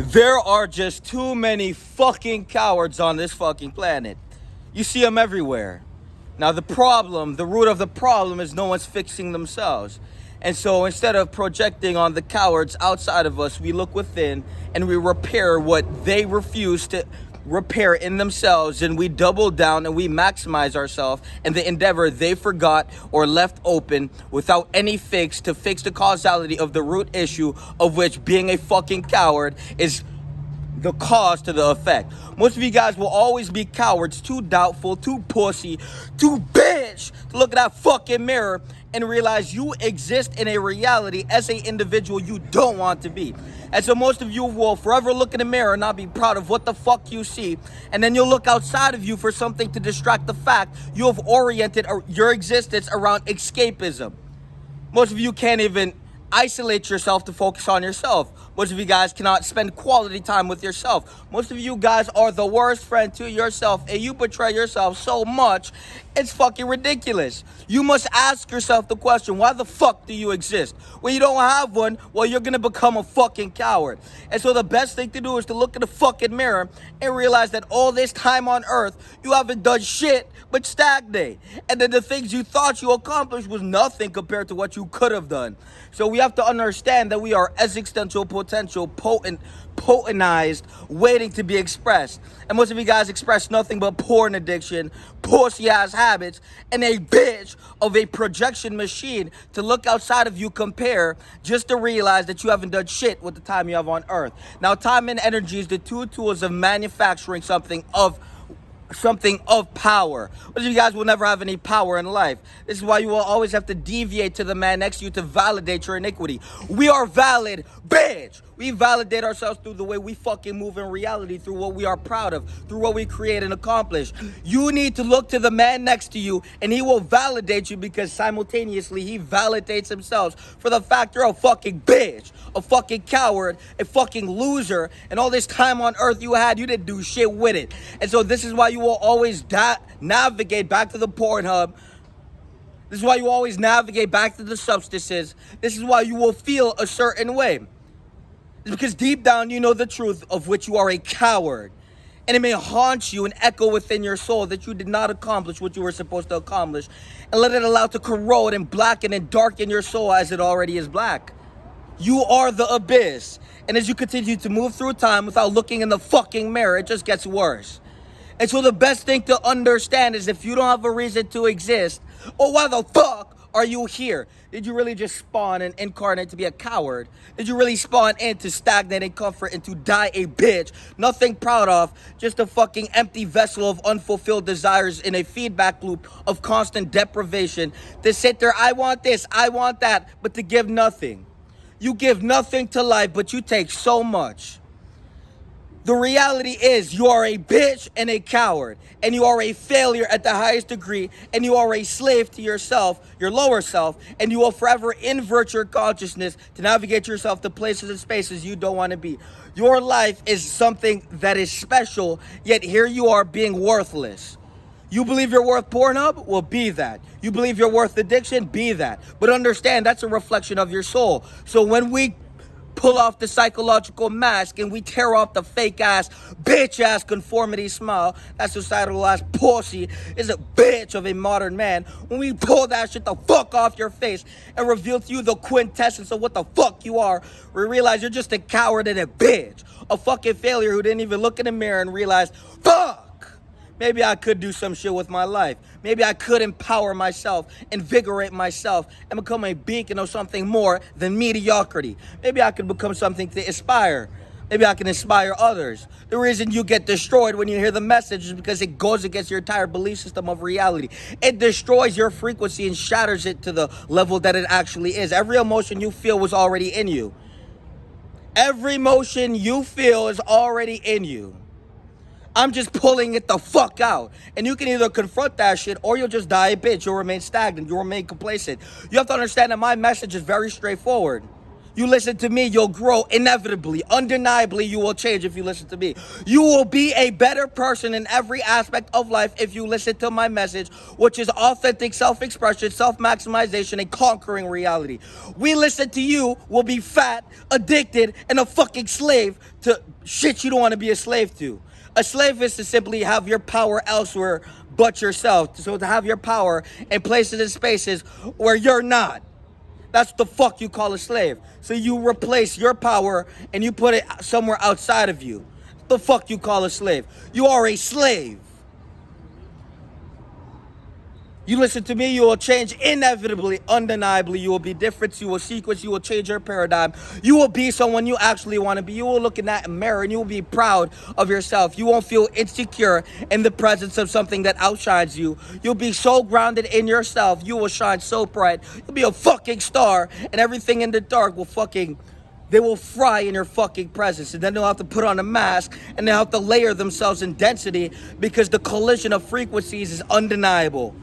There are just too many fucking cowards on this fucking planet. You see them everywhere. Now the root of the problem is no one's fixing themselves. And so instead of projecting on the cowards outside of us, we look within and we repair what they refuse to repair in themselves, and we double down and we maximize ourselves and the endeavor they forgot or left open without any fix to fix the causality of the root issue, of which being a fucking coward is the cause to the effect. Most of you guys will always be cowards, too doubtful, too pussy, too bitch to look at that fucking mirror and realize you exist in a reality as an individual you don't want to be. And so most of you will forever look in the mirror and not be proud of what the fuck you see. And then you'll look outside of you for something to distract the fact you have oriented your existence around escapism. Most of you can't even isolate yourself to focus on yourself. Most of you guys cannot spend quality time with yourself. Most of you guys are the worst friend to yourself, and you betray yourself so much, it's fucking ridiculous. You must ask yourself the question, why the fuck do you exist? When you don't have one, well, you're gonna become a fucking coward. And so the best thing to do is to look in the fucking mirror and realize that all this time on earth, you haven't done shit but stagnate. And then the things you thought you accomplished was nothing compared to what you could have done. So we have to understand that we are existential potential, potentized, waiting to be expressed. And most of you guys express nothing but porn addiction, pussy-ass habits, and a bitch of a projection machine to look outside of you, compare, just to realize that you haven't done shit with the time you have on earth. Now, time and energy is the two tools of manufacturing something of power. Most of you guys will never have any power in life. This is why you will always have to deviate to the man next to you to validate your iniquity. We are valid, bitch. We validate ourselves through the way we fucking move in reality, through what we are proud of, through what we create and accomplish. You need to look to the man next to you, and he will validate you, because simultaneously he validates himself for the fact you're a fucking bitch, a fucking coward, a fucking loser, and all this time on earth you had, you didn't do shit with it. And so this is why you will always navigate back to the Pornhub. This is why you always navigate back to the substances. This is why you will feel a certain way. It's because deep down you know the truth of which you are a coward. And it may haunt you and echo within your soul that you did not accomplish what you were supposed to accomplish. And let it allow to corrode and blacken and darken your soul as it already is black. You are the abyss. And as you continue to move through time without looking in the fucking mirror, it just gets worse. And so the best thing to understand is, if you don't have a reason to exist, or why the fuck are you here? Did you really just spawn and incarnate to be a coward? Did you really spawn in to stagnate in comfort and to die a bitch? Nothing proud of, just a fucking empty vessel of unfulfilled desires in a feedback loop of constant deprivation. To sit there, I want this, I want that, but to give nothing. You give nothing to life, but you take so much. The reality is you are a bitch and a coward, and you are a failure at the highest degree, and you are a slave to yourself, your lower self, and you will forever invert your consciousness to navigate yourself to places and spaces you don't want to be. Your life is something that is special, yet here you are being worthless. You believe you're worth Pornhub? Well, be that. You believe you're worth addiction? Be that. But understand, that's a reflection of your soul. So when we pull off the psychological mask and we tear off the fake ass, bitch ass conformity smile, that societal ass pussy is a bitch of a modern man. When we pull that shit the fuck off your face and reveal to you the quintessence of what the fuck you are, we realize you're just a coward and a bitch. A fucking failure who didn't even look in the mirror and realize, fuck! Maybe I could do some shit with my life. Maybe I could empower myself, invigorate myself, and become a beacon of something more than mediocrity. Maybe I could become something to inspire. Maybe I can inspire others. The reason you get destroyed when you hear the message is because it goes against your entire belief system of reality. It destroys your frequency and shatters it to the level that it actually is. Every emotion you feel was already in you. Every emotion you feel is already in you. I'm just pulling it the fuck out. And you can either confront that shit, or you'll just die a bitch. You'll remain stagnant. You'll remain complacent. You have to understand that my message is very straightforward. You listen to me, you'll grow inevitably. Undeniably, you will change if you listen to me. You will be a better person in every aspect of life if you listen to my message, which is authentic self-expression, self-maximization, and conquering reality. We listen to you, will be fat, addicted, and a fucking slave to shit you don't want to be a slave to. A slave is to simply have your power elsewhere but yourself. So to have your power in places and spaces where you're not. That's the fuck you call a slave. So you replace your power and you put it somewhere outside of you. The fuck you call a slave. You are a slave. You listen to me, you will change inevitably, undeniably. You will be different, you will sequence, you will change your paradigm. You will be someone you actually want to be. You will look in that mirror and you will be proud of yourself. You won't feel insecure in the presence of something that outshines you. You'll be so grounded in yourself, you will shine so bright. You'll be a fucking star, and everything in the dark will they will fry in your fucking presence. And then they'll have to put on a mask and they'll have to layer themselves in density because the collision of frequencies is undeniable.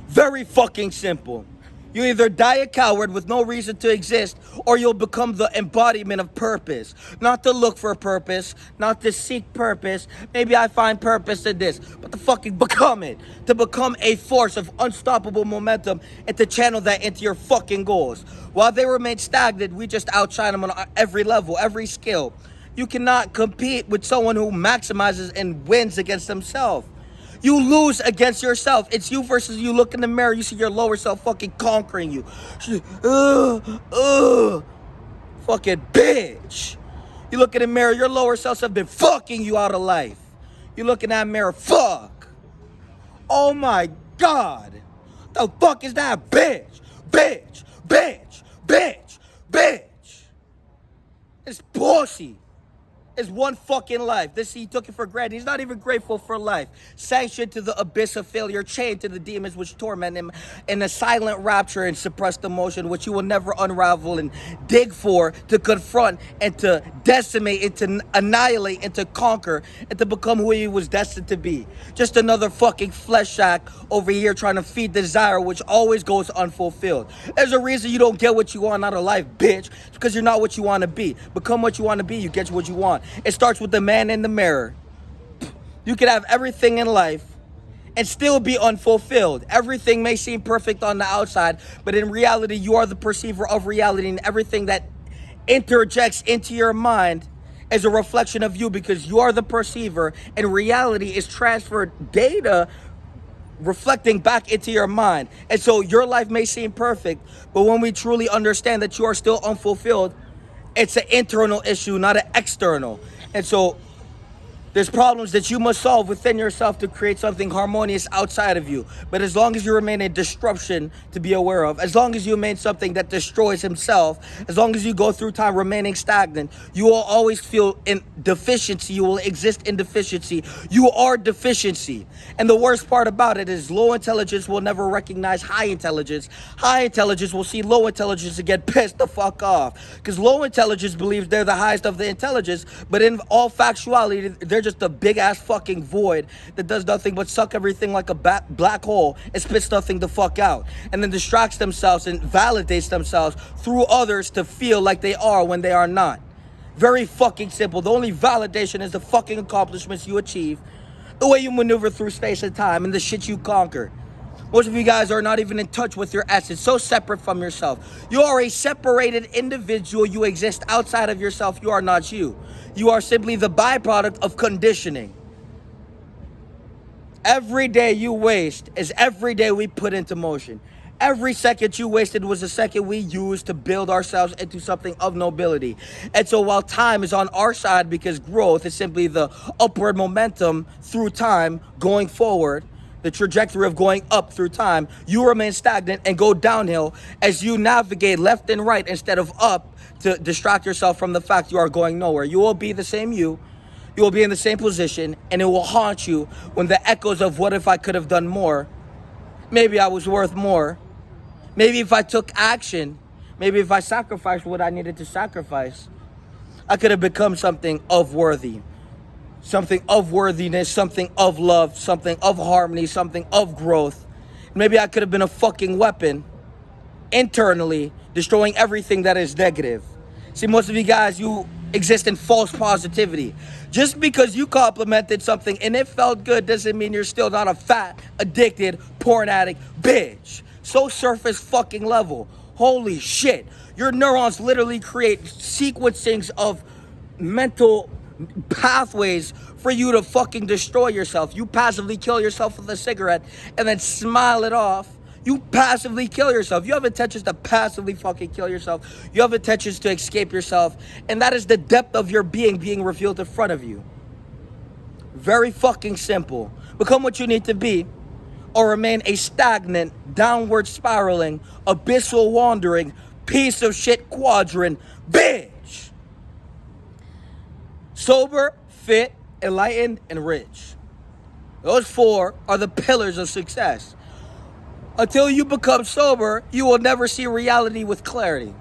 Very fucking simple. You either die a coward with no reason to exist, or you'll become the embodiment of purpose. Not to look for purpose, not to seek purpose. Maybe I find purpose in this, but to fucking become it. To become a force of unstoppable momentum and to channel that into your fucking goals. While they remain stagnant, we just outshine them on every level, every skill. You cannot compete with someone who maximizes and wins against themselves. You lose against yourself. It's you versus you. Look in the mirror, you see your lower self fucking conquering you. Fucking bitch. You look in the mirror, your lower selves have been fucking you out of life. You look in that mirror, fuck. Oh my God. The fuck is that bitch? Bitch, bitch, bitch, bitch. It's bullshit. Is one fucking life. This he took it for granted. He's not even grateful for life. Sanctioned to the abyss of failure, chained to the demons which torment him in a silent rapture and suppressed emotion which you will never unravel and dig for, to confront and to decimate and to annihilate and to conquer and to become who he was destined to be. Just another fucking flesh shack over here trying to feed desire which always goes unfulfilled. There's a reason you don't get what you want out of life, bitch. It's because you're not what you want to be. Become what you want to be, you get what you want. It starts with the man in the mirror. You could have everything in life and still be unfulfilled. Everything may seem perfect on the outside, but in reality, you are the perceiver of reality, and everything that interjects into your mind is a reflection of you because you are the perceiver, and reality is transferred data reflecting back into your mind. And so your life may seem perfect, but when we truly understand that you are still unfulfilled, it's an internal issue, not an external. And so there's problems that you must solve within yourself to create something harmonious outside of you. But as long as you remain a disruption to be aware of, as long as you remain something that destroys himself, as long as you go through time remaining stagnant, you will always feel in deficiency. You will exist in deficiency. You are deficiency. And the worst part about it is low intelligence will never recognize high intelligence. High intelligence will see low intelligence and get pissed the fuck off. Because low intelligence believes they're the highest of the intelligence, but in all factuality, they're just a big ass fucking void that does nothing but suck everything like a black hole and spits nothing the fuck out, and then distracts themselves and validates themselves through others to feel like they are when they are not. Very fucking simple. The only validation is the fucking accomplishments you achieve, the way you maneuver through space and time, and the shit you conquer. Most of you guys are not even in touch with your essence, so separate from yourself. You are a separated individual. You exist outside of yourself. You are not you. You are simply the byproduct of conditioning. Every day you waste is every day we put into motion. Every second you wasted was a second we used to build ourselves into something of nobility. And so while time is on our side because growth is simply the upward momentum through time going forward, the trajectory of going up through time, you remain stagnant and go downhill as you navigate left and right instead of up to distract yourself from the fact you are going nowhere. You will be the same you will be in the same position, and it will haunt you when the echoes of what if I could have done more, maybe I was worth more, maybe if I took action, maybe if I sacrificed what I needed to sacrifice, I could have become something of worthy. Something of worthiness, something of love, something of harmony, something of growth. Maybe I could have been a fucking weapon internally, destroying everything that is negative. See, most of you guys, you exist in false positivity. Just because you complimented something and it felt good doesn't mean you're still not a fat, addicted, porn addict bitch. So surface fucking level. Holy shit. Your neurons literally create sequencings of mental pathways for you to fucking destroy yourself. You passively kill yourself with a cigarette and then smile it off. You passively kill yourself. You have intentions to passively fucking kill yourself. You have intentions to escape yourself. And that is the depth of your being revealed in front of you. Very fucking simple. Become what you need to be, or remain a stagnant, downward spiraling, abyssal wandering, piece of shit quadrant bitch. Sober, fit, enlightened, and rich. Those four are the pillars of success. Until you become sober, you will never see reality with clarity.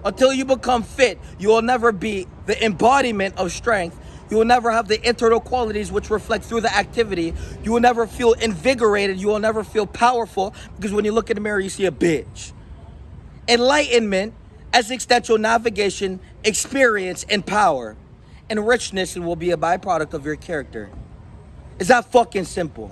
Until you become fit, you will never be the embodiment of strength. You will never have the internal qualities which reflect through the activity. You will never feel invigorated. You will never feel powerful, because when you look in the mirror, you see a bitch. Enlightenment, existential navigation, experience, and power. And richness will be a byproduct of your character. It's that fucking simple.